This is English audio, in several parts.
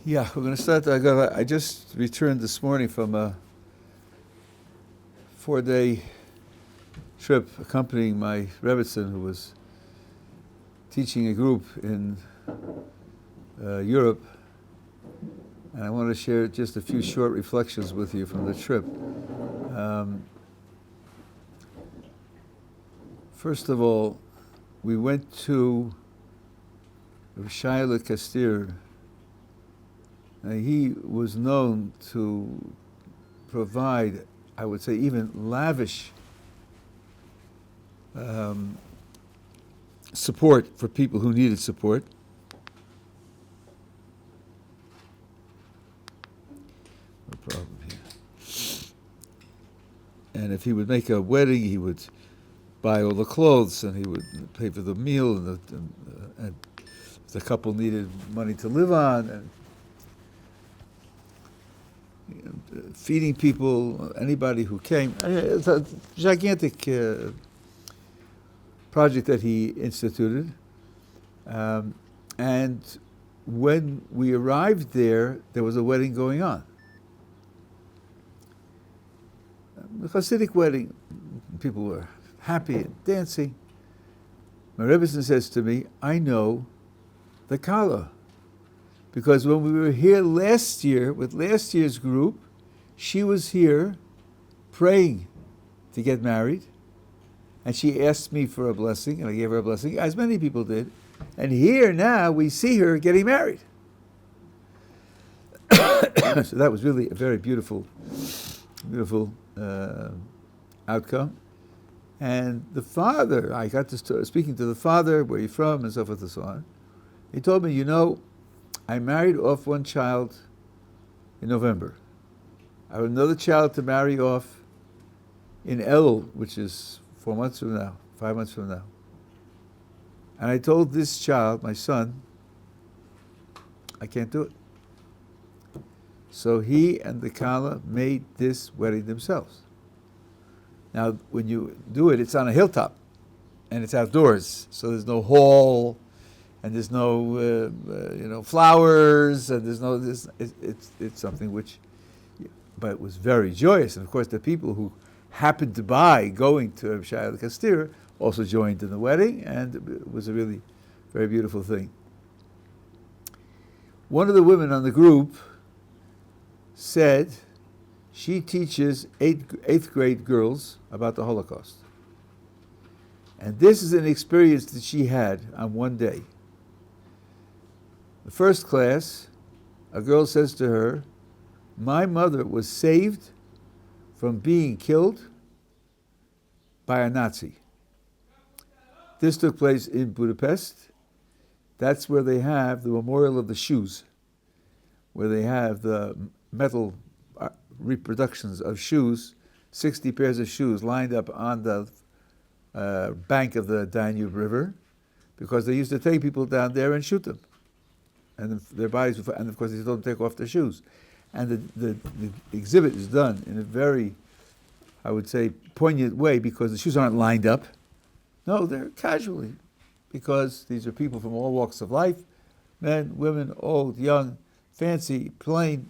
Yeah, we're going to start the Haggadah. I just returned this morning from a 4-day trip accompanying my Rebbitzin, who was teaching a group in Europe. And I want to share just a few short reflections with you from the trip. First of all, we went to Yeshivat Ohr Somayach. He was known to provide, I would say, even lavish support for people who needed support. No problem here. And if he would make a wedding, he would buy all the clothes, and he would pay for the meal, and if the couple needed money to live on, and feeding people, anybody who came. It's a gigantic project that he instituted. And when we arrived there was a wedding going on. A Hasidic wedding. People were happy and dancing. My Rebbe says to me, I know the Kala. Because when we were here last year, with last year's group, she was here praying to get married. And she asked me for a blessing, and I gave her a blessing, as many people did. And here now, we see her getting married. So that was really a very beautiful outcome. And the father, I got to speaking to the father, where are you from, and so forth and so on. He told me, I married off one child in November. I have another child to marry off in Elul, which is 4 months from now, 5 months from now. And I told this child, my son, I can't do it. So he and the Kala made this wedding themselves. Now, when you do it, it's on a hilltop, and it's outdoors, so there's no hall, and there's no, flowers, and there's no this. It's something which, but it was very joyous. And of course, the people who happened to buy going to Yeshivat Ohr Somayach also joined in the wedding, and it was a really very beautiful thing. One of the women on the group said she teaches eighth grade girls about the Holocaust. And this is an experience that she had on one day. The first class, a girl says to her, my mother was saved from being killed by a Nazi. This took place in Budapest. That's where they have the memorial of the shoes, where they have the metal reproductions of shoes, 60 pairs of shoes lined up on the bank of the Danube River, because they used to take people down there and shoot them. And their bodies, and of course they don't take off their shoes. And the exhibit is done in a very, I would say, poignant way, because the shoes aren't lined up. No, they're casually, because these are people from all walks of life, men, women, old, young, fancy, plain,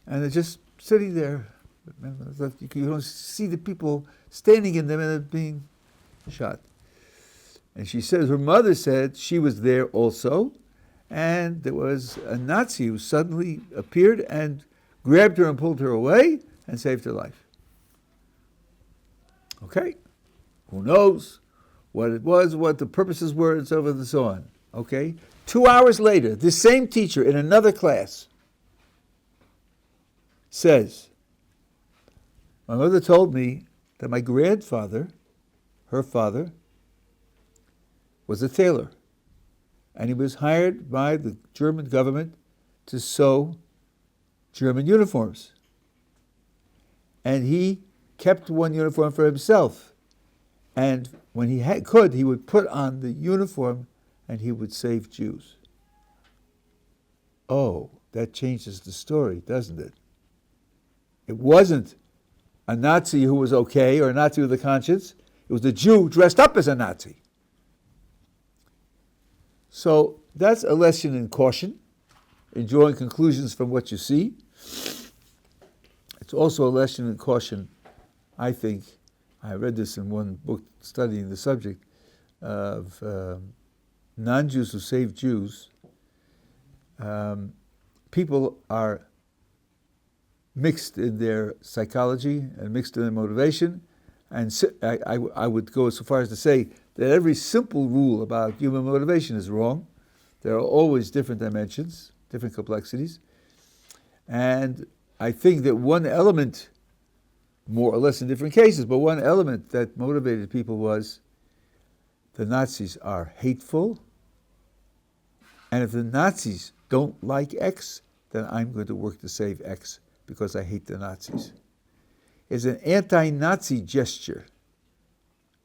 and they're just sitting there. You don't see the people standing in them and they're being shot. And she says, her mother said she was there also, and there was a Nazi who suddenly appeared and grabbed her and pulled her away and saved her life. Okay, who knows what it was, what the purposes were, and so forth and so on. Okay, 2 hours later, this same teacher in another class says, my mother told me that my grandfather, her father, was a tailor. And he was hired by the German government to sew German uniforms. And he kept one uniform for himself. And when he could, he would put on the uniform and he would save Jews. Oh, that changes the story, doesn't it? It wasn't a Nazi who was okay, or a Nazi with a conscience. It was a Jew dressed up as a Nazi. So that's a lesson in caution. in drawing conclusions from what you see. It's also a lesson in caution, I think. I read this in one book studying the subject of non-Jews who save Jews. People are mixed in their psychology and mixed in their motivation. And I would go so far as to say that every simple rule about human motivation is wrong. There are always different dimensions, different complexities. And I think that one element, more or less in different cases, but one element that motivated people was the Nazis are hateful. And if the Nazis don't like X, then I'm going to work to save X because I hate the Nazis. It's an anti-Nazi gesture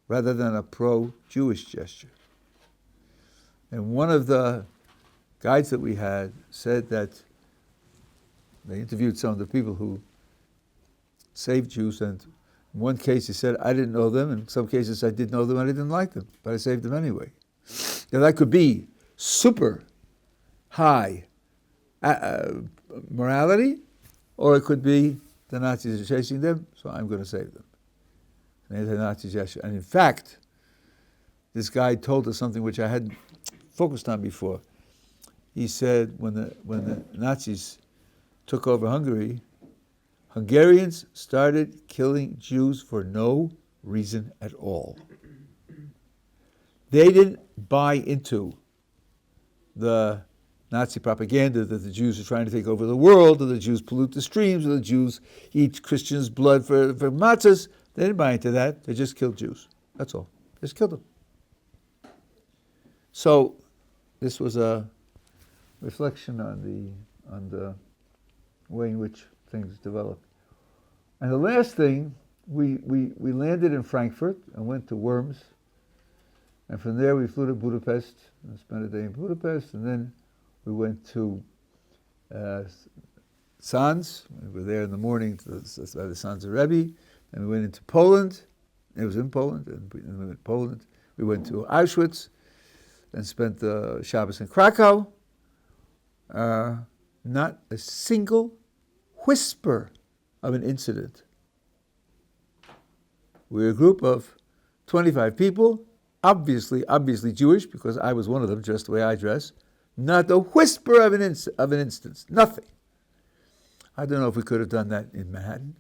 rather than a pro-Jewish gesture. And one of the guides that we had said that they interviewed some of the people who saved Jews, and in one case he said, I didn't know them, in some cases I did know them and I didn't like them, but I saved them anyway. Now that could be super high morality, or it could be the Nazis are chasing them, so I'm going to save them. An anti-Nazi gesture. And in fact, this guy told us something which I hadn't focused on before. He said when the Nazis took over Hungary, Hungarians started killing Jews for no reason at all. They didn't buy into the Nazi propaganda that the Jews are trying to take over the world, or the Jews pollute the streams, or the Jews eat Christians' blood for matzahs. They didn't buy into that. They just killed Jews. That's all. Just killed them. So this was a reflection on the way in which things developed. And the last thing, we landed in Frankfurt and went to Worms. And from there we flew to Budapest and spent a day in Budapest. And then we went to Sanz. We were there in the morning by the Sanz of Rabbi. And we went into Poland. It was in Poland. And we went to Poland. We went to Auschwitz and spent the Shabbos in Krakow. Not a single whisper of an incident. We were a group of 25 people, obviously Jewish, because I was one of them, dressed the way I dress. Not a whisper of an instance, nothing. I don't know if we could have done that in Manhattan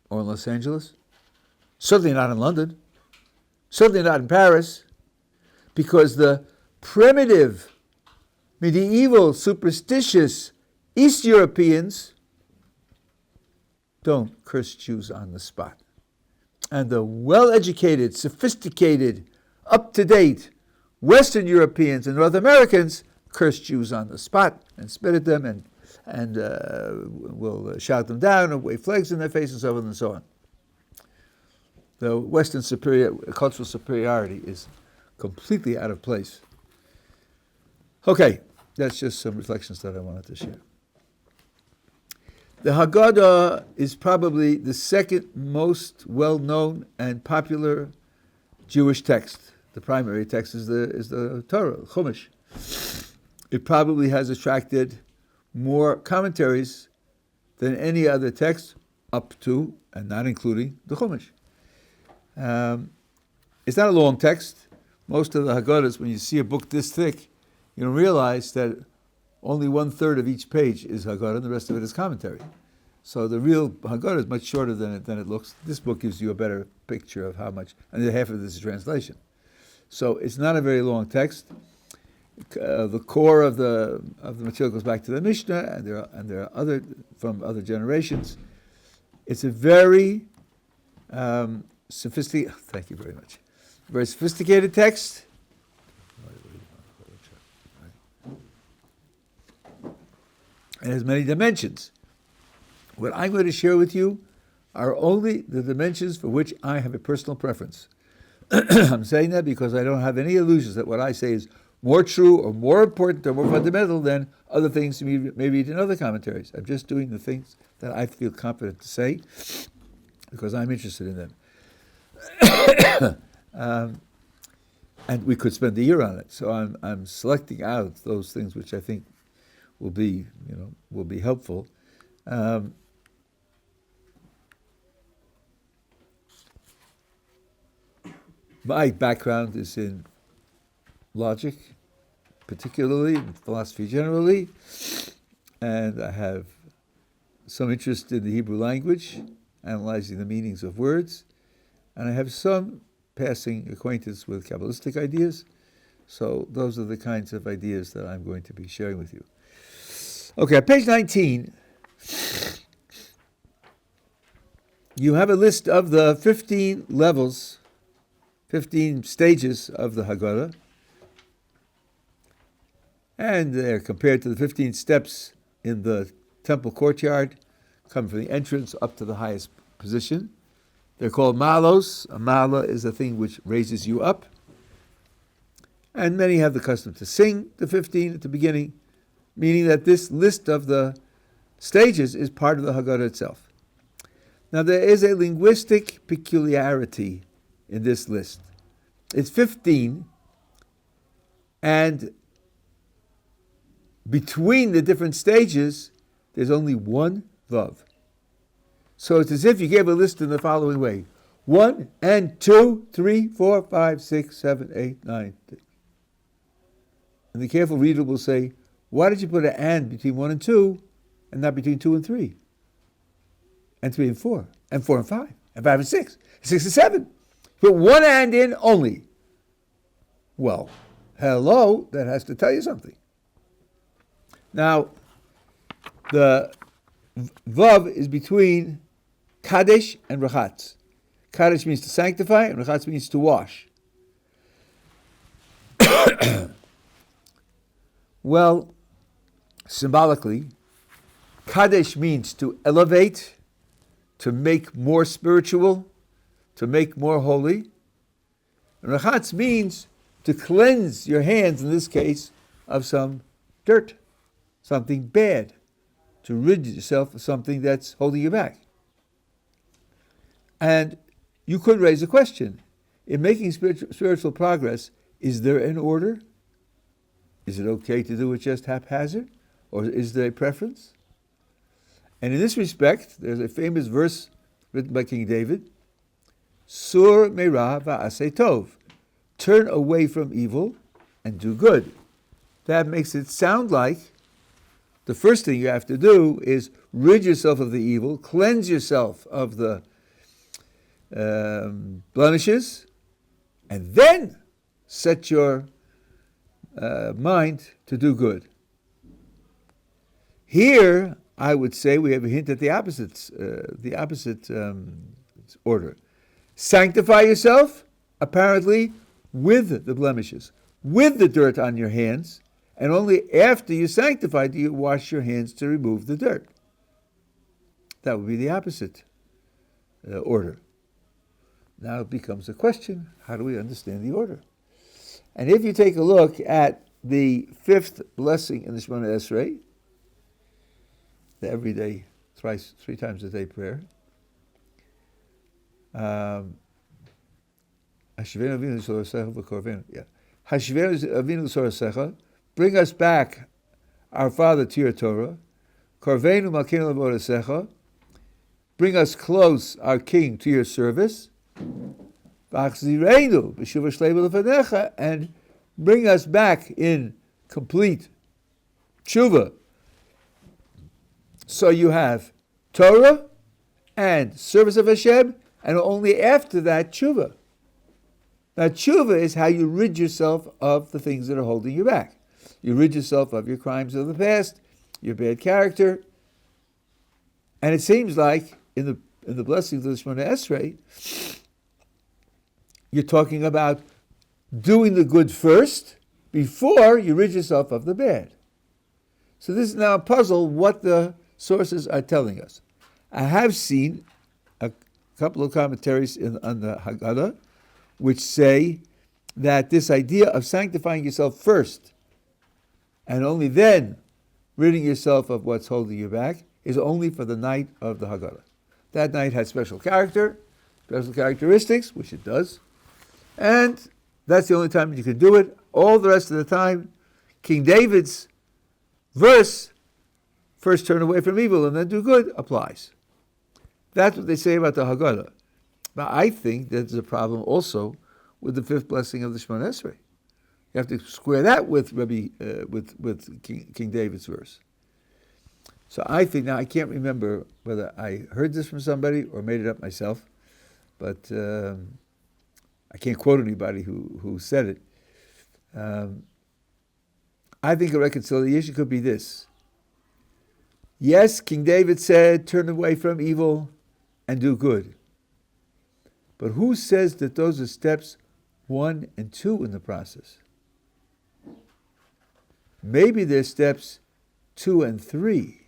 or in Los Angeles. Certainly not in London. Certainly not in Paris, because the primitive, medieval, superstitious East Europeans don't curse Jews on the spot. And the well-educated, sophisticated, up-to-date Western Europeans and North Americans curse Jews on the spot and spit at them and will shout them down and wave flags in their face and so on and so on. The Western cultural superiority is completely out of place. Okay, that's just some reflections that I wanted to share. The Haggadah is probably the second most well-known and popular Jewish text. The primary text is the Torah, Chumash. It probably has attracted more commentaries than any other text up to and not including the Chumash. It's not a long text. Most of the Haggadahs, when you see a book this thick, you don't realize that only 1/3 of each page is Haggadah and the rest of it is commentary. So the real Haggadah is much shorter than it looks. This book gives you a better picture of how much, and half of this is translation. So it's not a very long text. The core of the material goes back to the Mishnah, and there are other from other generations. It's a very sophisticated. Thank you very much. Very sophisticated text. It has many dimensions. What I'm going to share with you are only the dimensions for which I have a personal preference. I'm saying that because I don't have any illusions that what I say is more true or more important or more fundamental than other things you may read in other commentaries. I'm just doing the things that I feel confident to say because I'm interested in them. And we could spend a year on it. So I'm selecting out those things which I think will be helpful. My background is in logic, particularly, in philosophy generally, and I have some interest in the Hebrew language, analyzing the meanings of words, and I have some passing acquaintance with Kabbalistic ideas. So those are the kinds of ideas that I'm going to be sharing with you. Okay, on page 19, you have a list of the 15 levels, 15 stages of the Haggadah, and they're compared to the 15 steps in the temple courtyard, coming from the entrance up to the highest position. They're called malos. A mala is a thing which raises you up. And many have the custom to sing the 15 at the beginning, meaning that this list of the stages is part of the Haggadah itself. Now there is a linguistic peculiarity in this list. It's 15, and between the different stages, there's only one vav. So it's as if you gave a list in the following way: 1 and 2, 3, 4, 5, 6, 7, 8, 9. And the careful reader will say, why did you put an and between 1 and 2 and not between 2 and 3? And 3 and 4, and 4 and 5, and 5 and 6, 6 and 7. Put one and in only. Well, hello, that has to tell you something. Now, the vav is between Kaddish and Rachatz. Kaddish means to sanctify, and Rachatz means to wash. Well, symbolically, Kaddish means to elevate, to make more spiritual, to make more holy. And Rachatz means to cleanse your hands, in this case, of some dirt, something bad, to rid yourself of something that's holding you back. And you could raise a question. In making spiritual progress, is there an order? Is it okay to do it just haphazard? Or is there a preference? And in this respect, there's a famous verse written by King David, Sur me'ra va'aseh tov. Turn away from evil and do good. That makes it sound like the first thing you have to do is rid yourself of the evil, cleanse yourself of the blemishes, and then set your mind to do good. Here, I would say we have a hint at the opposite order. Sanctify yourself, apparently, with the blemishes, with the dirt on your hands, and only after you sanctify do you wash your hands to remove the dirt. That would be the opposite order. Now it becomes a question, how do we understand the order? And if you take a look at the fifth blessing in the Shemona Esrei, the everyday, three times a day prayer, Hashivenu Avinu L'Sorasecha V'Korvenu. Hashivenu Avinu L'Sorasecha, bring us back, our Father, to your Torah. Korvenu Malkeinu L'Avodasecha, bring us close, our King, to your service. V'achzirenu B'shuva Shleiva L'Fanecha, and bring us back in complete tshuva. So you have Torah and service of Hashem, and only after that tshuva. Now tshuva is how you rid yourself of the things that are holding you back. You rid yourself of your crimes of the past, your bad character. And it seems like in the blessings of the Shemona Esrei, you're talking about doing the good first before you rid yourself of the bad. So this is now a puzzle what the sources are telling us. I have seen a couple of commentaries on the Haggadah which say that this idea of sanctifying yourself first and only then ridding yourself of what's holding you back is only for the night of the Haggadah. That night has special characteristics, which it does, and That's the only time you can do it. All the rest of the time, King David's verse, first turn away from evil and then do good, applies. That's what they say about the Haggadah. But I think there's a problem also with the fifth blessing of the Shemona Esrei. You have to square that with Rabbi, with King David's verse. So I think, now I can't remember whether I heard this from somebody or made it up myself, but I can't quote anybody who said it. I think a reconciliation could be this. Yes, King David said, turn away from evil and do good. But who says that those are steps 1 and 2 in the process? Maybe they're steps 2 and 3.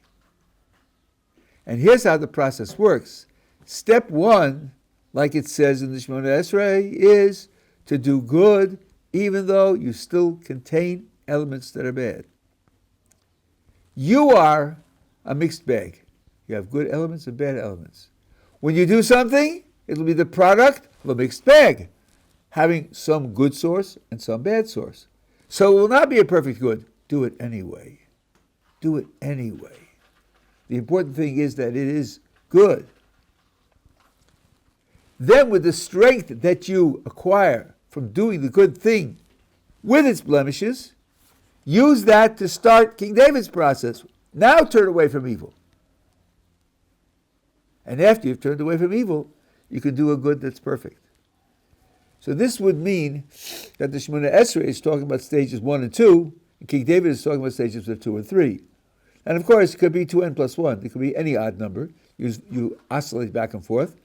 And here's how the process works. Step 1, like it says in the Shemona Esrei, is to do good even though you still contain elements that are bad. You are a mixed bag. You have good elements and bad elements. When you do something, it'll be the product of a mixed bag, having some good source and some bad source. So it will not be a perfect good. Do it anyway. Do it anyway. The important thing is that it is good. Then with the strength that you acquire from doing the good thing with its blemishes, use that to start King David's process. Now turn away from evil. And after you've turned away from evil, you can do a good that's perfect. So this would mean that the Shemona Esrei is talking about stages 1 and 2, and King David is talking about stages of 2 and 3. And of course, it could be 2n plus 1. It could be any odd number. You oscillate back and forth.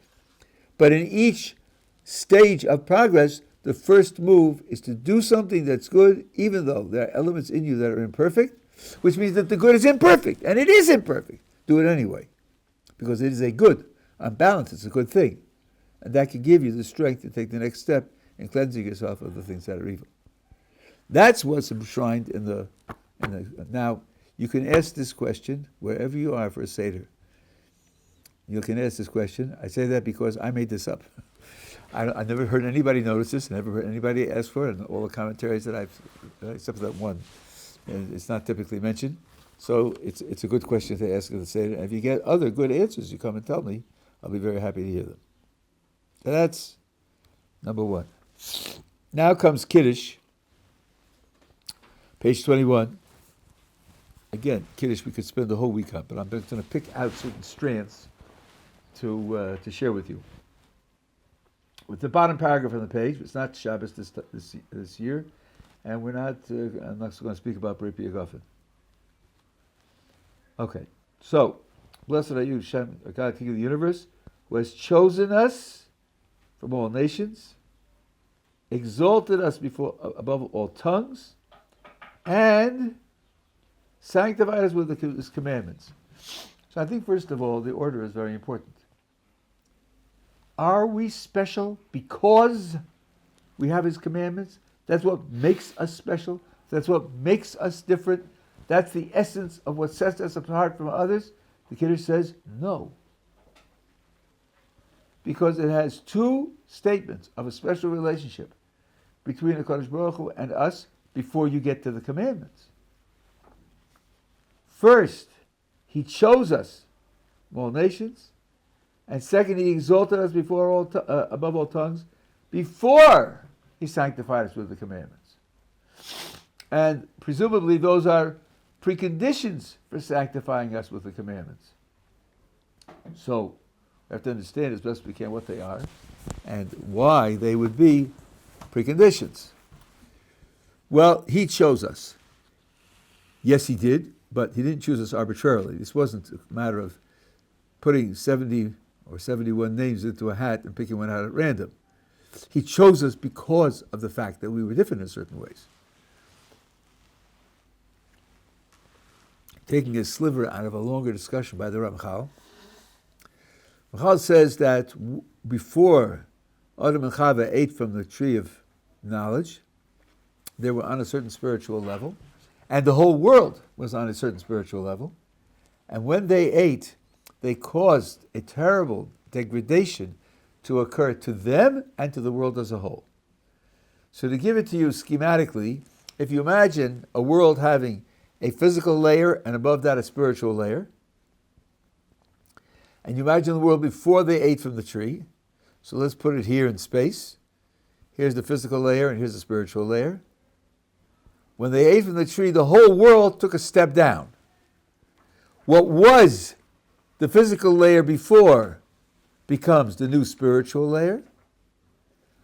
But in each stage of progress, the first move is to do something that's good, even though there are elements in you that are imperfect, which means that the good is imperfect, and it is imperfect. Do it anyway, because it is a good. On balance, it's a good thing. And that can give you the strength to take the next step in cleansing yourself of the things that are evil. That's what's enshrined in the. Now, you can ask this question wherever you are for a Seder. You can ask this question. I say that because I made this up. I never heard anybody notice this, never heard anybody ask for it, and all the commentaries that I've, except for that one, and it's not typically mentioned. So it's a good question to ask at the Seder. And if you get other good answers, you come and tell me. I'll be very happy to hear them. So that's number 1. Now comes Kiddush, page 21. Again, Kiddush we could spend the whole week on, but I'm just going to pick out certain strands to share with you. With the bottom paragraph on the page, it's not Shabbos this year, and I'm not going to speak about Brit Yagafen. Okay, so, blessed are you, Shem, God, King of the universe, who has chosen us from all nations, exalted us above all tongues, and sanctified us with His commandments. So I think, first of all, the order is very important. Are we special because we have His commandments? That's what makes us special. That's what makes us different. That's the essence of what sets us apart from others. The Kiddush says no. Because it has 2 statements of a special relationship between the Kaddish Baruch Hu and us before you get to the commandments. First, He chose us from all nations. And second, He exalted us above all tongues before He sanctified us with the commandments. And presumably those are preconditions for sanctifying us with the commandments. So we have to understand as best we can what they are and why they would be preconditions. Well, He chose us. Yes, He did, but He didn't choose us arbitrarily. This wasn't a matter of putting 70 or 71 names into a hat and picking one out at random. He chose us because of the fact that we were different in certain ways. Taking a sliver out of a longer discussion by the Ramchal, Ramchal says that before Adam and Chava ate from the tree of knowledge, they were on a certain spiritual level, and the whole world was on a certain spiritual level. And when they ate, they caused a terrible degradation to occur to them and to the world as a whole. So to give it to you schematically, if you imagine a world having a physical layer and above that a spiritual layer, and you imagine the world before they ate from the tree, so let's put it here in space. Here's the physical layer and here's the spiritual layer. When they ate from the tree, the whole world took a step down. What was the physical layer before becomes the new spiritual layer.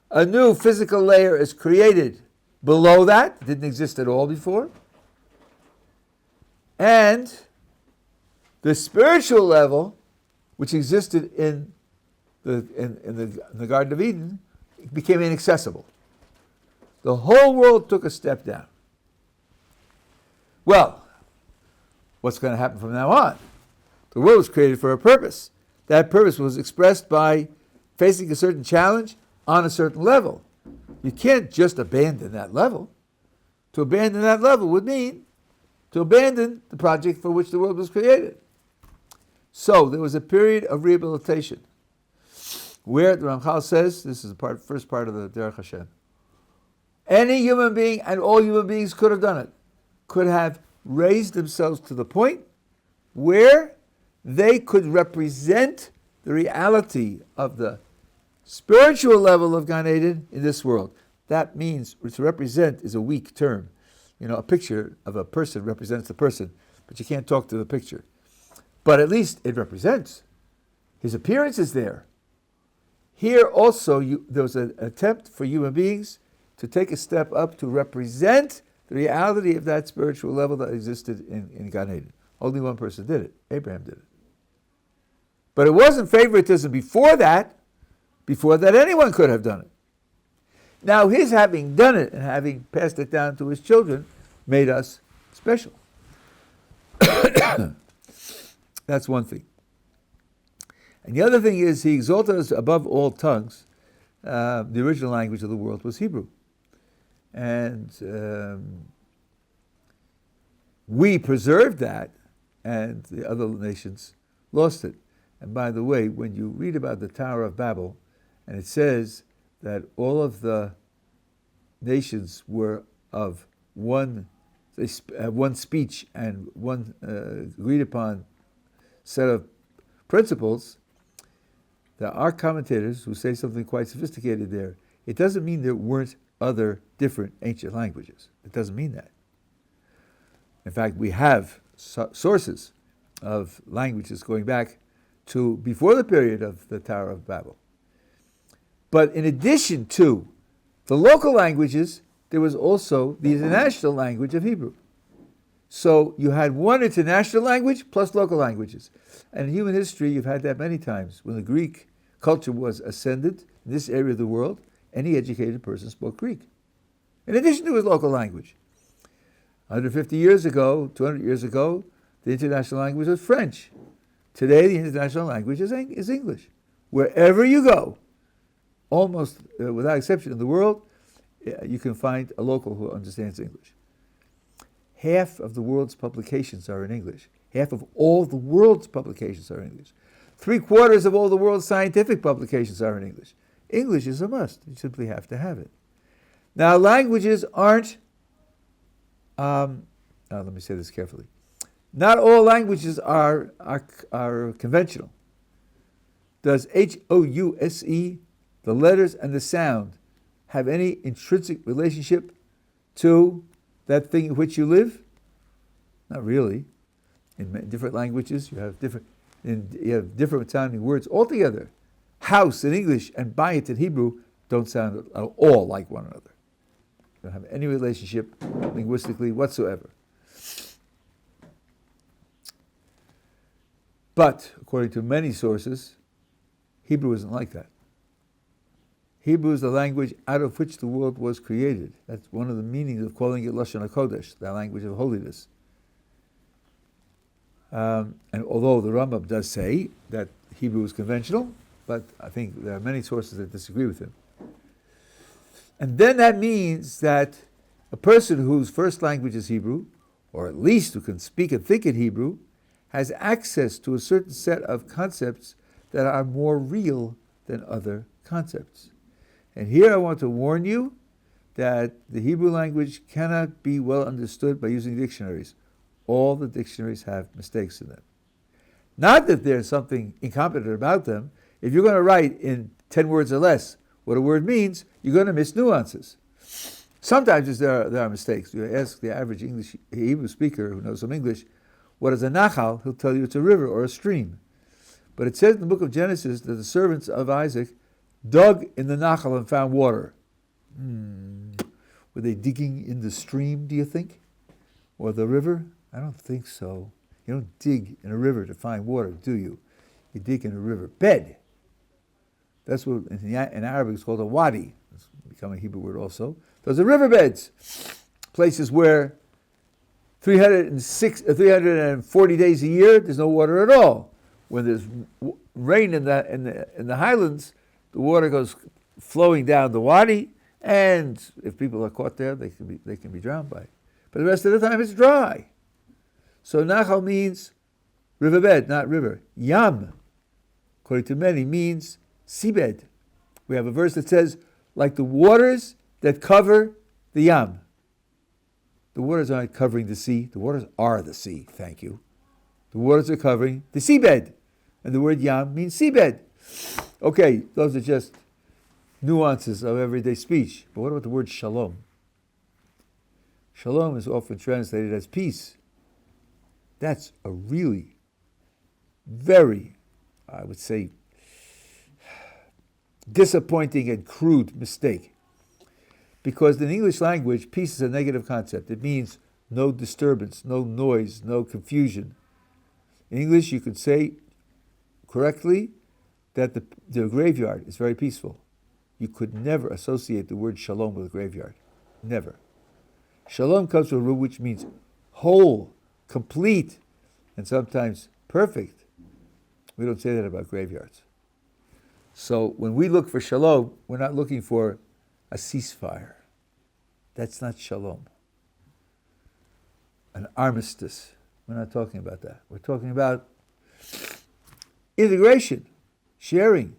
A new physical layer is created below that. It didn't exist at all before. And the spiritual level, which existed in the Garden of Eden, became inaccessible. The whole world took a step down. Well, what's going to happen from now on? The world was created for a purpose. That purpose was expressed by facing a certain challenge on a certain level. You can't just abandon that level. To abandon that level would mean to abandon the project for which the world was created. So there was a period of rehabilitation where the Ramchal says, this is the first part of the Derech Hashem, any human being and all human beings could have done it, could have raised themselves to the point where they could represent the reality of the spiritual level of Gan Eden in this world. That means to represent is a weak term. You know, a picture of a person represents the person, but you can't talk to the picture. But at least it represents. His appearance is there. Here also, there was an attempt for human beings to take a step up to represent the reality of that spiritual level that existed in Gan Eden. Only one person did it. Abraham did it. But it wasn't favoritism before that. Before that, anyone could have done it. Now, his having done it and having passed it down to his children made us special. That's one thing. And the other thing is, he exalted us above all tongues. The original language of the world was Hebrew. And we preserved that, and the other nations lost it. And by the way, when you read about the Tower of Babel, and it says that all of the nations were of one speech and one agreed upon set of principles, there are commentators who say something quite sophisticated there. It doesn't mean there weren't other different ancient languages. It doesn't mean that. In fact, we have sources of languages going back to before the period of the Tower of Babel. But in addition to the local languages, there was also the international language of Hebrew. So you had one international language plus local languages. And in human history, you've had that many times. When the Greek culture was ascendant in this area of the world, any educated person spoke Greek, in addition to his local language. 150 years ago, 200 years ago, the international language was French. Today, the international language is English. Wherever you go, almost without exception in the world, you can find a local who understands English. Half of the world's publications are in English. Half of all the world's publications are in English. 3/4 of all the world's scientific publications are in English. English is a must. You simply have to have it. Now, languages aren't, let me say this carefully. Not all languages are conventional. Does House, the letters and the sound, have any intrinsic relationship to that thing in which you live? Not really. In different languages, you have different sounding words altogether. House in English and bayit in Hebrew don't sound at all like one another. They don't have any relationship linguistically whatsoever. But, according to many sources, Hebrew isn't like that. Hebrew is the language out of which the world was created. That's one of the meanings of calling it Lashon HaKodesh, the language of holiness. And although the Rambam does say that Hebrew is conventional, but I think there are many sources that disagree with him. And then that means that a person whose first language is Hebrew, or at least who can speak and think in Hebrew, has access to a certain set of concepts that are more real than other concepts. And here I want to warn you that the Hebrew language cannot be well understood by using dictionaries. All the dictionaries have mistakes in them. Not that there's something incompetent about them. If you're going to write in 10 words or less what a word means, you're going to miss nuances. Sometimes there are mistakes. You ask the average English Hebrew speaker who knows some English, what is a nachal? He'll tell you it's a river or a stream. But it says in the book of Genesis that the servants of Isaac dug in the nachal and found water. Were they digging in the stream, do you think? Or the river? I don't think so. You don't dig in a river to find water, do you? You dig in a river bed. That's what in Arabic is called a wadi. It's become a Hebrew word also. Those are riverbeds, places where 340 days a year there's no water at all. When there's rain in the highlands, the water goes flowing down the wadi, and if people are caught there, they can be drowned by it. But the rest of the time it's dry. So Nachal means riverbed, not river. Yam, according to many, means seabed. We have a verse that says, like the waters that cover the Yam. The waters aren't covering the sea. The waters are the sea, thank you. The waters are covering the seabed. And the word Yam means seabed. Okay, those are just nuances of everyday speech. But what about the word shalom? Shalom is often translated as peace. That's a really very, I would say, disappointing and crude mistake. Because in the English language, peace is a negative concept. It means no disturbance, no noise, no confusion. In English, you could say correctly that the graveyard is very peaceful. You could never associate the word shalom with a graveyard. Never. Shalom comes from a root which means whole, complete, and sometimes perfect. We don't say that about graveyards. So when we look for shalom, we're not looking for a ceasefire. That's not shalom. An armistice. We're not talking about that. We're talking about integration, sharing,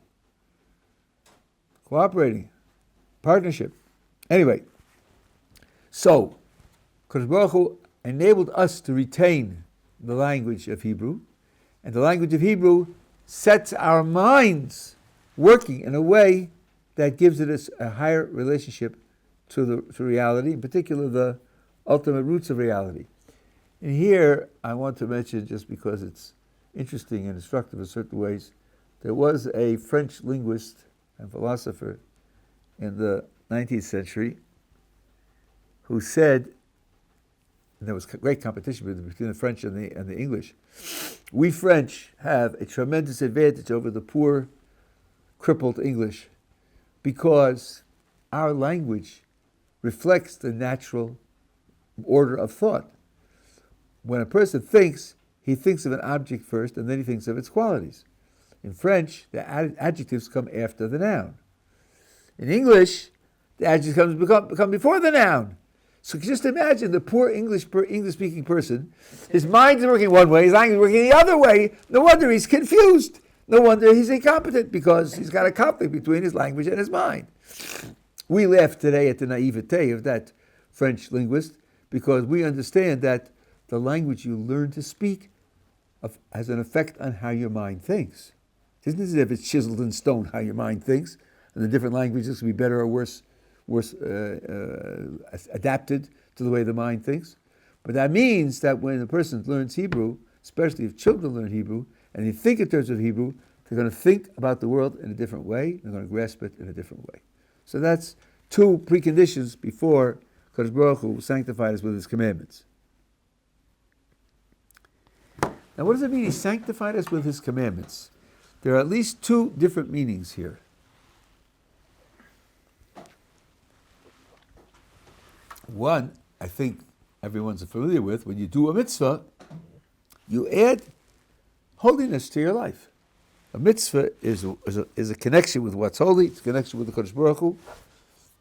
cooperating, partnership. Anyway, so Kadosh Baruch Hu enabled us to retain the language of Hebrew, and the language of Hebrew sets our minds working in a way that gives it a higher relationship to reality, in particular the ultimate roots of reality. And here I want to mention, just because it's interesting and instructive in certain ways, there was a French linguist and philosopher in the 19th century who said, and there was great competition between the French and the English, we French have a tremendous advantage over the poor, crippled English, because our language reflects the natural order of thought. When a person thinks, he thinks of an object first, and then he thinks of its qualities. In French, the adjectives come after the noun. In English, the adjectives come before the noun. So just imagine the poor English-speaking person. His mind is working one way, his language is working the other way. No wonder he's confused. No wonder he's incompetent, because he's got a conflict between his language and his mind. We laugh today at the naivete of that French linguist, because we understand that the language you learn to speak has an effect on how your mind thinks. It isn't as if it's chiseled in stone how your mind thinks, and the different languages can be better or worse adapted to the way the mind thinks. But that means that when a person learns Hebrew, especially if children learn Hebrew, and they think in terms of Hebrew, they're going to think about the world in a different way, they're going to grasp it in a different way. So that's two preconditions before Kadosh Baruch Hu sanctified us with his commandments. Now what does it mean he sanctified us with his commandments? There are at least two different meanings here. One, I think everyone's familiar with, when you do a mitzvah, you add holiness to your life. A mitzvah is a connection with what's holy, it's a connection with the Kadosh Baruch Hu.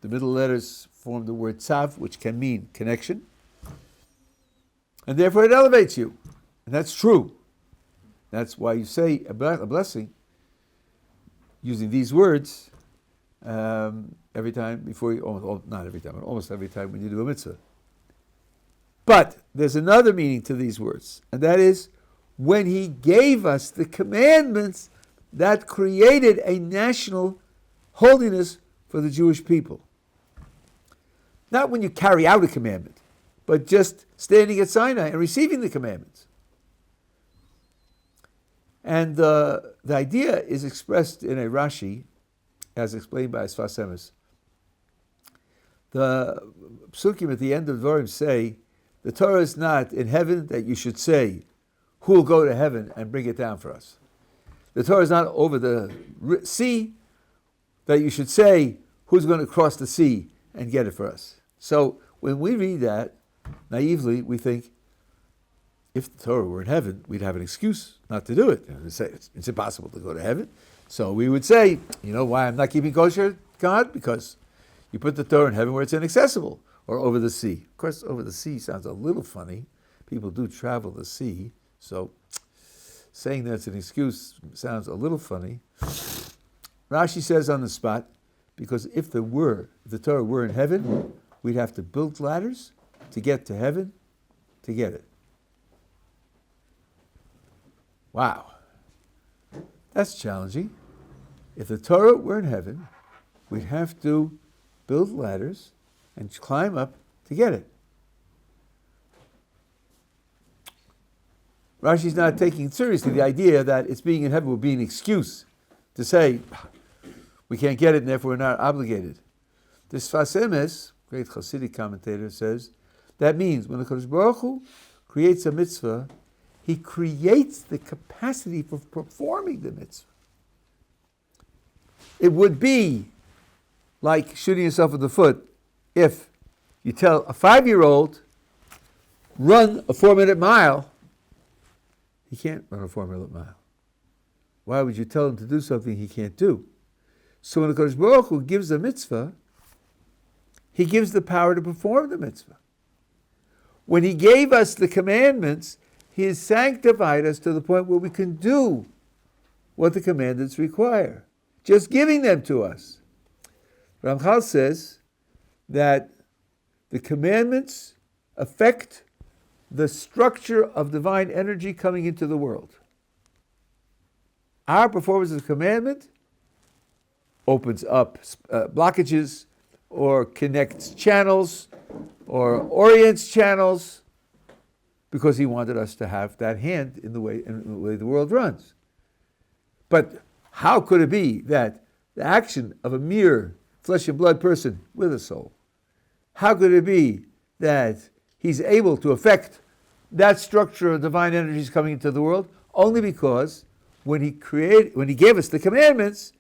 The middle letters form the word tzav, which can mean connection. And therefore it elevates you. And that's true. That's why you say a blessing using these words. every time before you, not every time, but almost every time when you do a mitzvah. But there's another meaning to these words, and that is when he gave us the commandments that created a national holiness for the Jewish people. Not when you carry out a commandment, but just standing at Sinai and receiving the commandments. And the idea is expressed in a Rashi, as explained by Sfas Emes. The psukim at the end of Dvarim say, the Torah is not in heaven that you should say, who will go to heaven and bring it down for us. The Torah is not over the sea that you should say, who's going to cross the sea and get it for us. So when we read that, naively, we think, if the Torah were in heaven, we'd have an excuse not to do it. It's impossible to go to heaven. So we would say, you know why I'm not keeping kosher, God? Because you put the Torah in heaven where it's inaccessible, or over the sea. Of course, over the sea sounds a little funny. People do travel the sea, so saying that's an excuse sounds a little funny. Rashi says on the spot, because if the Torah were in heaven, we'd have to build ladders to get to heaven to get it. Wow. That's challenging. If the Torah were in heaven, we'd have to build ladders and climb up to get it. Rashi's not taking seriously the idea that it's being in heaven would be an excuse to say we can't get it and therefore we're not obligated. The Sfas Emes, great Hasidic commentator, says that means when the Kadosh Baruch Hu creates a mitzvah, he creates the capacity for performing the mitzvah. It would be like shooting yourself in the foot if you tell a 5-year-old, run a 4-minute mile. He can't run a 4-minute mile. Why would you tell him to do something he can't do? So when the Kadosh Baruch Hu gives a mitzvah, he gives the power to perform the mitzvah. When he gave us the commandments, he has sanctified us to the point where we can do what the commandments require, just giving them to us. Ramchal says that the commandments affect the structure of divine energy coming into the world. Our performance of the commandment opens up blockages or connects channels or orients channels because he wanted us to have that hand in the way the world runs. But how could it be that the action of a mere flesh and blood person with a soul, how could it be that he's able to affect that structure of divine energies coming into the world? Only because when he gave us the commandments,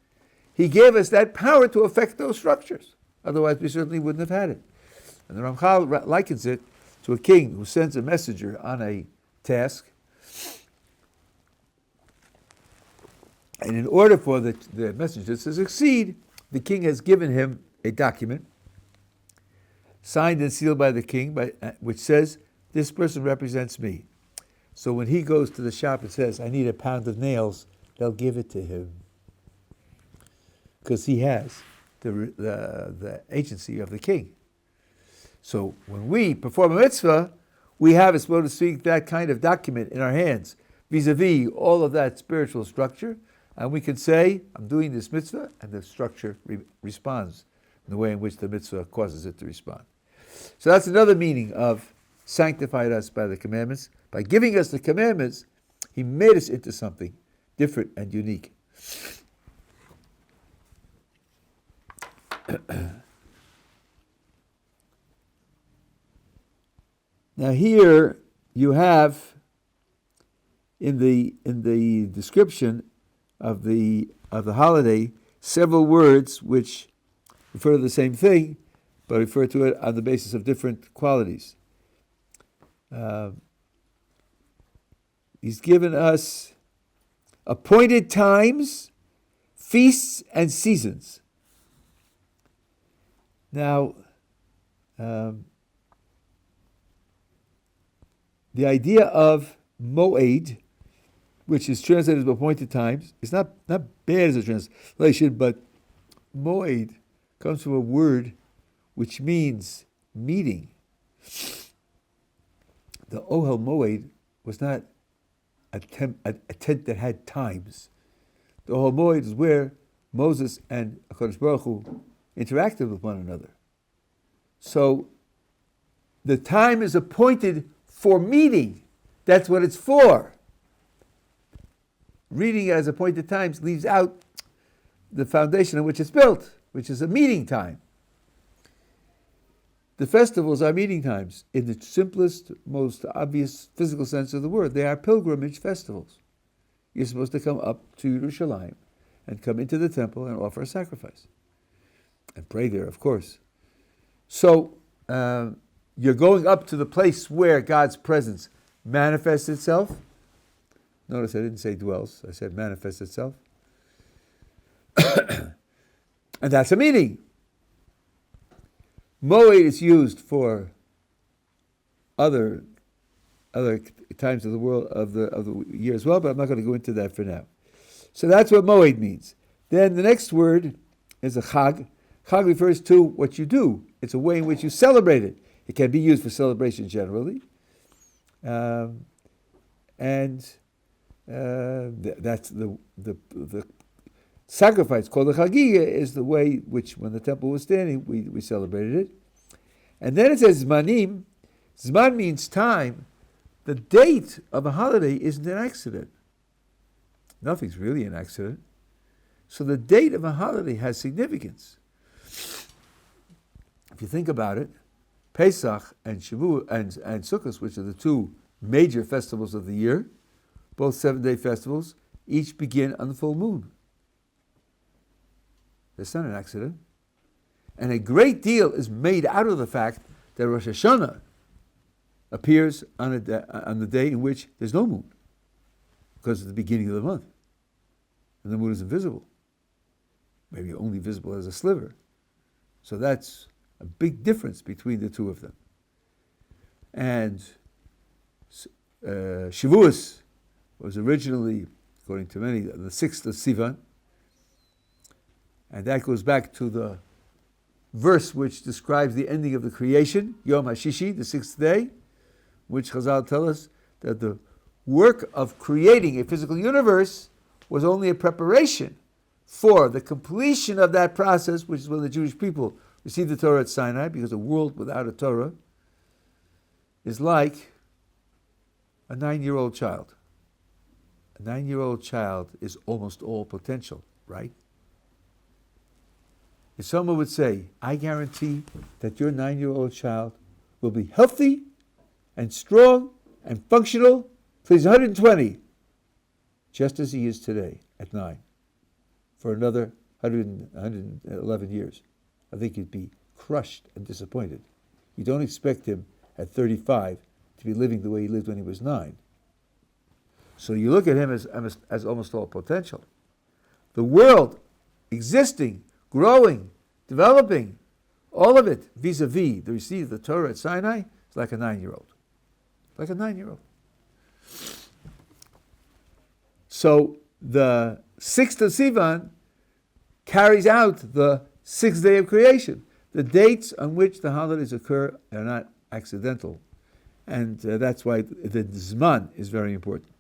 he gave us that power to affect those structures. Otherwise, we certainly wouldn't have had it. And the Ramchal likens it to a king who sends a messenger on a task. And in order for the messenger to succeed, the king has given him a document signed and sealed by the king, which says, this person represents me. So when he goes to the shop and says, I need a pound of nails, they'll give it to him. Because he has the agency of the king. So when we perform a mitzvah, we have, so to speak, that kind of document in our hands, vis-a-vis all of that spiritual structure, and we can say, I'm doing this mitzvah, and the structure responds in the way in which the mitzvah causes it to respond. So that's another meaning of sanctified us by the commandments. By giving us the commandments, he made us into something different and unique. Now here you have in the description of the holiday several words which refer to the same thing, but refer to it on the basis of different qualities. He's given us appointed times, feasts, and seasons. Now, the idea of moed, which is translated as appointed times, is not bad as a translation, but moed comes from a word which means meeting. The Ohel Moed was not a tent that had times. The Ohel Moed is where Moses and HaKadosh Baruch Hu interacted with one another. So the time is appointed for meeting. That's what it's for. Reading it as appointed times leaves out the foundation on which it's built, which is a meeting time. The festivals are meeting times in the simplest, most obvious physical sense of the word. They are pilgrimage festivals. You're supposed to come up to Yerushalayim and come into the temple and offer a sacrifice. And pray there, of course. So, you're going up to the place where God's presence manifests itself. Notice I didn't say dwells, I said manifests itself. And that's a meeting. Moed is used for other times of the world of the year as well, but I'm not going to go into that for now. So that's what Moed means. Then the next word is a Chag. Chag refers to what you do. It's a way in which you celebrate it. It can be used for celebration generally, that's the sacrifice called the Chagiga is the way which, when the temple was standing, we celebrated it. And then it says Zmanim. Zman means time. The date of a holiday isn't an accident. Nothing's really an accident. So the date of a holiday has significance. If you think about it, Pesach and Shavuot and Sukkot, which are the two major festivals of the year, both 7-day festivals, each begin on the full moon. That's not an accident. And a great deal is made out of the fact that Rosh Hashanah appears on the day in which there's no moon, because it's the beginning of the month. And the moon is invisible. Maybe only visible as a sliver. So that's a big difference between the two of them. And Shavuos was originally, according to many, the 6th of Sivan. And that goes back to the verse which describes the ending of the creation, Yom HaShishi, the 6th day, which Chazal tell us that the work of creating a physical universe was only a preparation for the completion of that process, which is when the Jewish people received the Torah at Sinai, because a world without a Torah is like a 9-year-old child. A 9-year-old child is almost all potential, right? If someone would say, I guarantee that your 9-year-old child will be healthy and strong and functional till he's 120, just as he is today at 9, for another 111 years, I think you'd be crushed and disappointed. You don't expect him at 35 to be living the way he lived when he was 9. So you look at him as almost all potential. The world existing, growing, developing, all of it vis-a-vis the receipt of the Torah at Sinai is like a 9-year-old. Like a 9-year-old. So the 6th of Sivan carries out the 6th day of creation. The dates on which the holidays occur are not accidental. And that's why the Zman is very important.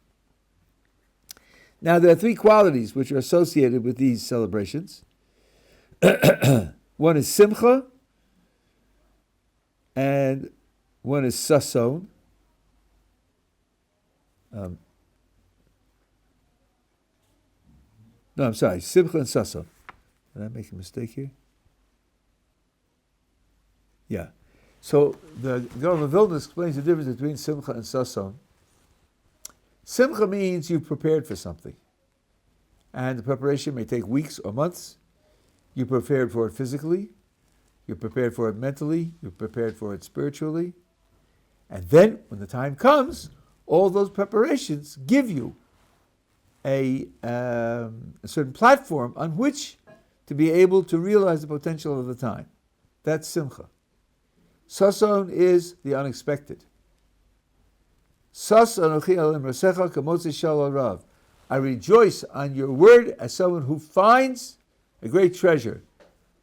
Now, there are 3 qualities which are associated with these celebrations. One is Simcha, and one is Sason. No, I'm sorry, Simcha and Sason. Did I make a mistake here? Yeah. So the Gaon of Vilna explains the difference between Simcha and Sason. Simcha means you've prepared for something. And the preparation may take weeks or months. You prepared for it physically. You're prepared for it mentally. You're prepared for it spiritually. And then, when the time comes, all those preparations give you a certain platform on which to be able to realize the potential of the time. That's Simcha. Sason is the unexpected. I rejoice on your word as someone who finds a great treasure.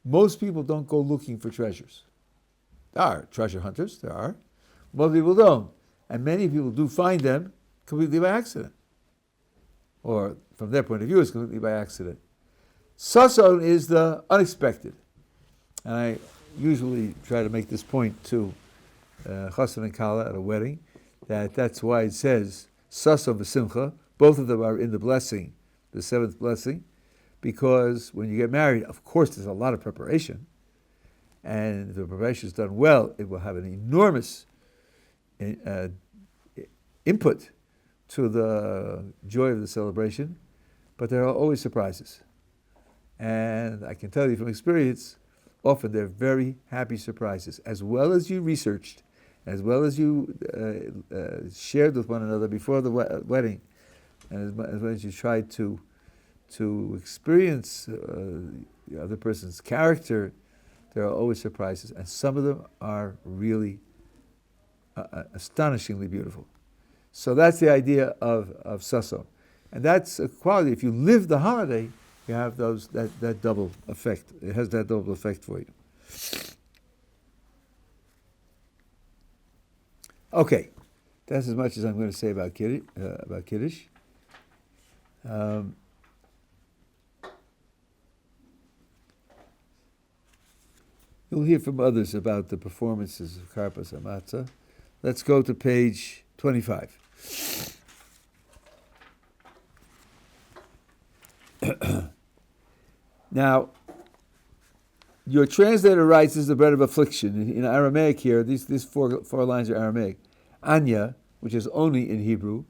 most people don't go looking for treasures. There are treasure hunters, there are. Most people don't. And many people do find them completely by accident. Or from their point of view, it's completely by accident. Sason is the unexpected. And I usually try to make this point to Chassan and Kala at a wedding, that's why it says Sason v'Simcha. Both of them are in the blessing, the seventh blessing, because when you get married, of course, there's a lot of preparation. And if the preparation is done well, it will have an enormous input to the joy of the celebration. But there are always surprises. And I can tell you from experience, often they're very happy surprises. As well as you researched, as well as you shared with one another before the wedding, and as well as you tried to experience the other person's character, there are always surprises, and some of them are really astonishingly beautiful. So that's the idea of Sason. And that's a quality. If you live the holiday, you have that double effect. It has that double effect for you. Okay, that's as much as I'm going to say about Kiddush. You'll hear from others about the performances of Karpas Amatzah. Let's go to page 25. Now, your translator writes, "This is the bread of affliction." In Aramaic here, these four lines are Aramaic. Anya, which is only in Hebrew.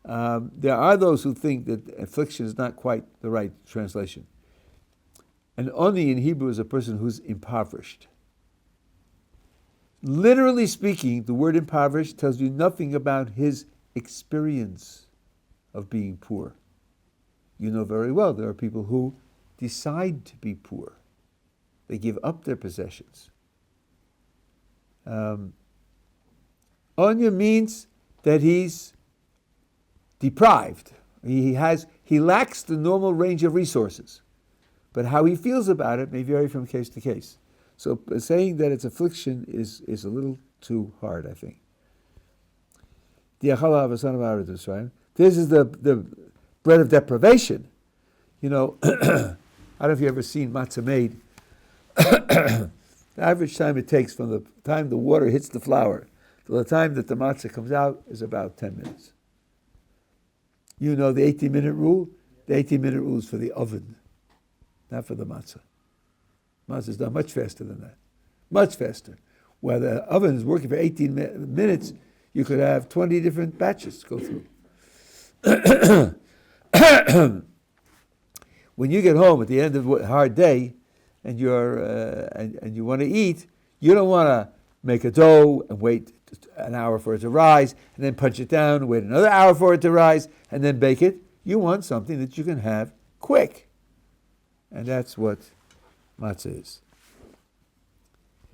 There are those who think that affliction is not quite the right translation. And oni in Hebrew is a person who's impoverished. Literally speaking, the word impoverished tells you nothing about his experience of being poor. You know very well there are people who decide to be poor. They give up their possessions. Onya means that he's deprived. He lacks the normal range of resources. But how he feels about it may vary from case to case. So saying that it's affliction is a little too hard, I think. This is the bread of deprivation. You know, I don't know if you've ever seen matzah made. The average time it takes from the time the water hits the flour to the time that the matzah comes out is about 10 minutes. You know the 18-minute rule? The 18-minute rule is for the oven, not for the matzah. Matzah is done much faster than that. Much faster. While the oven is working for 18 minutes, you could have 20 different batches go through. When you get home at the end of a hard day and you want to eat, you don't want to make a dough and wait an hour for it to rise, and then punch it down and wait another hour for it to rise, and then bake it. You want something that you can have quick. And that's what matzah is.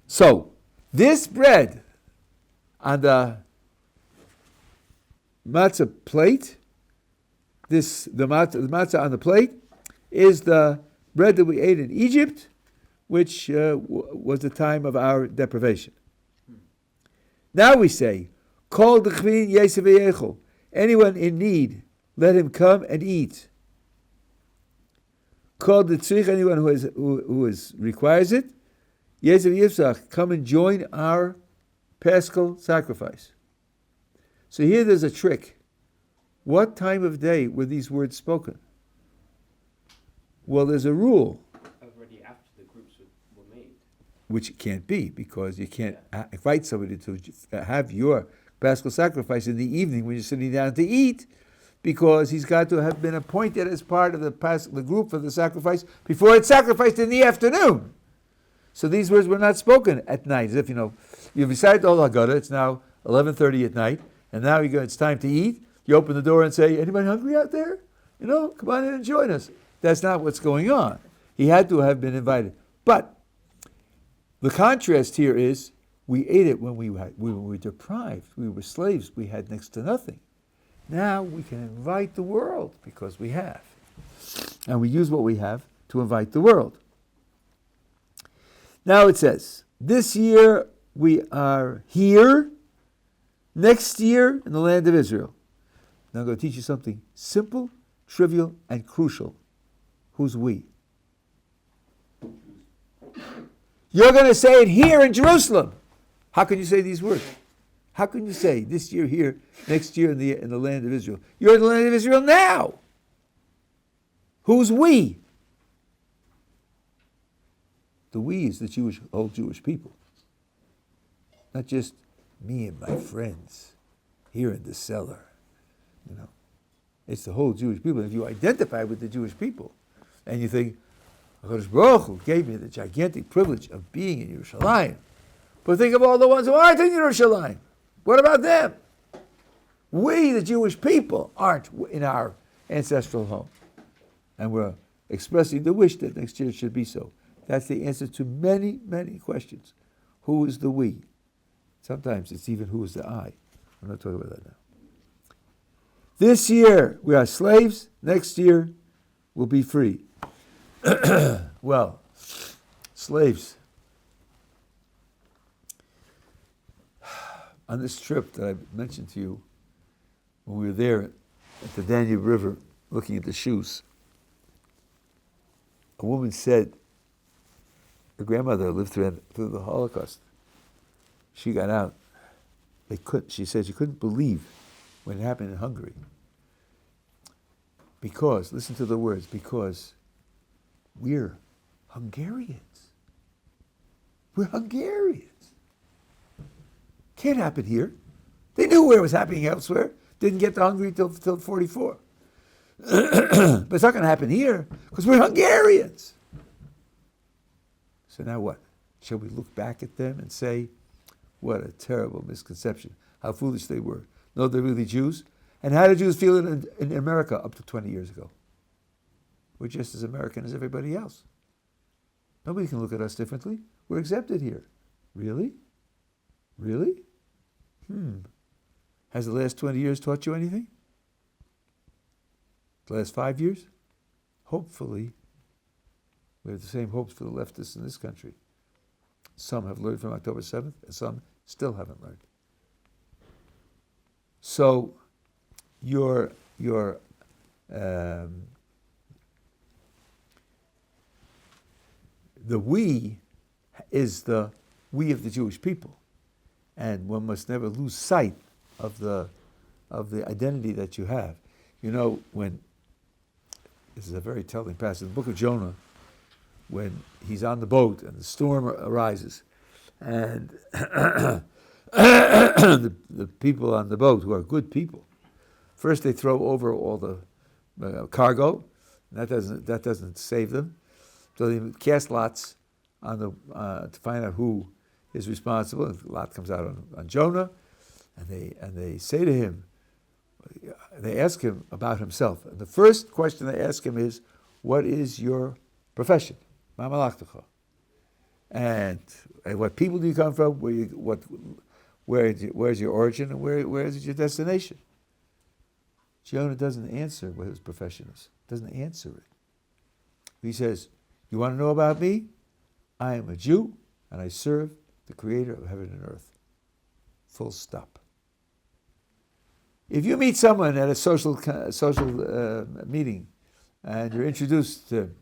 So, this bread on the matzah plate, the matzah on the plate, is the bread that we ate in Egypt, which was the time of our deprivation. Now we say, Kol d'chvin yesef v'yechol. Anyone in need, let him come and eat. Kol d'tzrich, anyone who requires it, yesef yifsach, come and join our Paschal sacrifice. So here there's a trick. What time of day were these words spoken? Well, there's a rule. Already after the groups were made. Which it can't be, because you can't invite somebody to have your Paschal sacrifice in the evening when you're sitting down to eat, because he's got to have been appointed as part of the group for the sacrifice before it's sacrificed in the afternoon. So these words were not spoken at night, as if, you've recited all Haggadah, it's now 11:30 at night, and now it's time to eat. You open the door and say, anybody hungry out there? Come on in and join us. That's not what's going on. He had to have been invited. But the contrast here is, we ate it when we were deprived. We were slaves. We had next to nothing. Now we can invite the world because we have. And we use what we have to invite the world. Now it says, this year we are here, next year in the land of Israel. Now I'm going to teach you something simple, trivial, and crucial. Who's we? You're going to say it here in Jerusalem. How can you say these words? How can you say this year here, next year in the land of Israel? You're in the land of Israel now. Who's we? The we is the whole Jewish people. Not just me and my friends here in the cellar. It's the whole Jewish people. If you identify with the Jewish people and you think, HaKadosh Baruch Hu gave me the gigantic privilege of being in Yerushalayim, but think of all the ones who aren't in Yerushalayim. What about them? We, the Jewish people, aren't in our ancestral home. And we're expressing the wish that next year should be so. That's the answer to many, many questions. Who is the we? Sometimes it's even who is the I. I'm not talking about that now. This year we are slaves. Next year we'll be free. Well, slaves. On this trip that I mentioned to you, when we were there at the Danube River looking at the shoes, a woman said, her grandmother lived through the Holocaust. She got out. She said she couldn't believe when it happened in Hungary. Because, listen to the words, because we're Hungarians. We're Hungarians. Can't happen here. They knew where it was happening elsewhere. Didn't get to Hungary till 44. But it's not going to happen here because we're Hungarians. So now what? Shall we look back at them and say, what a terrible misconception. How foolish they were. No, they're really Jews. And how did Jews feel in America up to 20 years ago? We're just as American as everybody else. Nobody can look at us differently. We're accepted here. Really? Really? Has the last 20 years taught you anything? The last 5 years? Hopefully. We have the same hopes for the leftists in this country. Some have learned from October 7th, and some still haven't learned. So, the we is the we of the Jewish people. And one must never lose sight of the identity that you have. When this is a very telling passage in the book of Jonah, when he's on the boat and the storm arises, and the people on the boat, who are good people, first they throw over all the cargo. And that doesn't save them. So they cast lots on to find out who is responsible. And the lot comes out on Jonah, and they say to him, they ask him about himself. And the first question they ask him is, "What is your profession?" Ma malachtecha. And what people do you come from? Where's your origin, and where is your destination? Jonah doesn't answer what his profession is. Doesn't answer it. He says, "You want to know about me? I am a Jew, and I serve the Creator of heaven and earth." Full stop. If you meet someone at a social meeting, and you're introduced to him,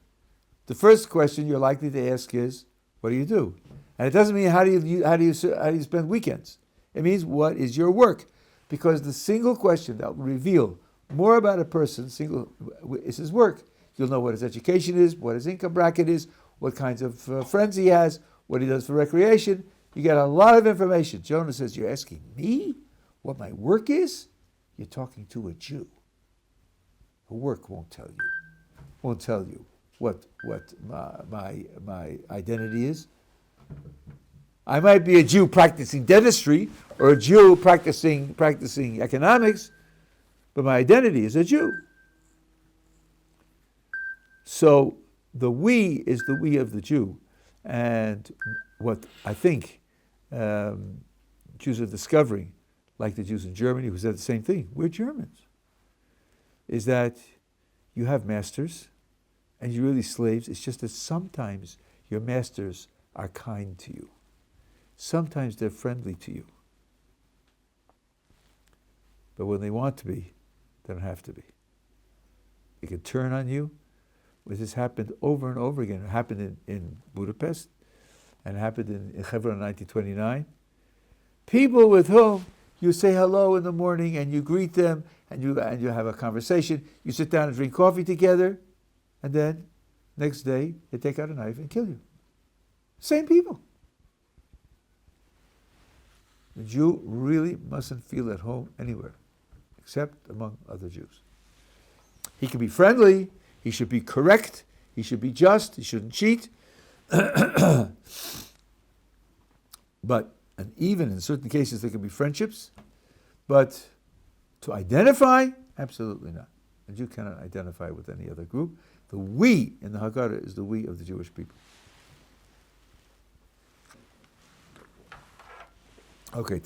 the first question you're likely to ask is, "What do you do?" And it doesn't mean how do you spend weekends. It means, what is your work? Because the single question that will reveal more about a person is his work. You'll know what his education is, what his income bracket is, what kinds of friends he has, what he does for recreation. You get a lot of information. Jonah says, "You're asking me what my work is?" You're talking to a Jew. Her work won't tell you what my identity is. I might be a Jew practicing dentistry or a Jew practicing economics, but my identity is a Jew. So the we is the we of the Jew. And what I think Jews are discovering, like the Jews in Germany who said the same thing, we're Germans, is that you have masters and you're really slaves. It's just that sometimes your masters are kind to you. Sometimes they're friendly to you. But when they want to be, they don't have to be. They can turn on you. This has happened over and over again. It happened in Budapest, and it happened in Hebron in 1929. People with whom you say hello in the morning and you greet them and you have a conversation. You sit down and drink coffee together, and then next day they take out a knife and kill you. Same people. The Jew really mustn't feel at home anywhere, except among other Jews. He can be friendly, he should be correct, he should be just, he shouldn't cheat. But, and even in certain cases there can be friendships, but to identify, absolutely not. A Jew cannot identify with any other group. The we in the Haggadah is the we of the Jewish people. Okay.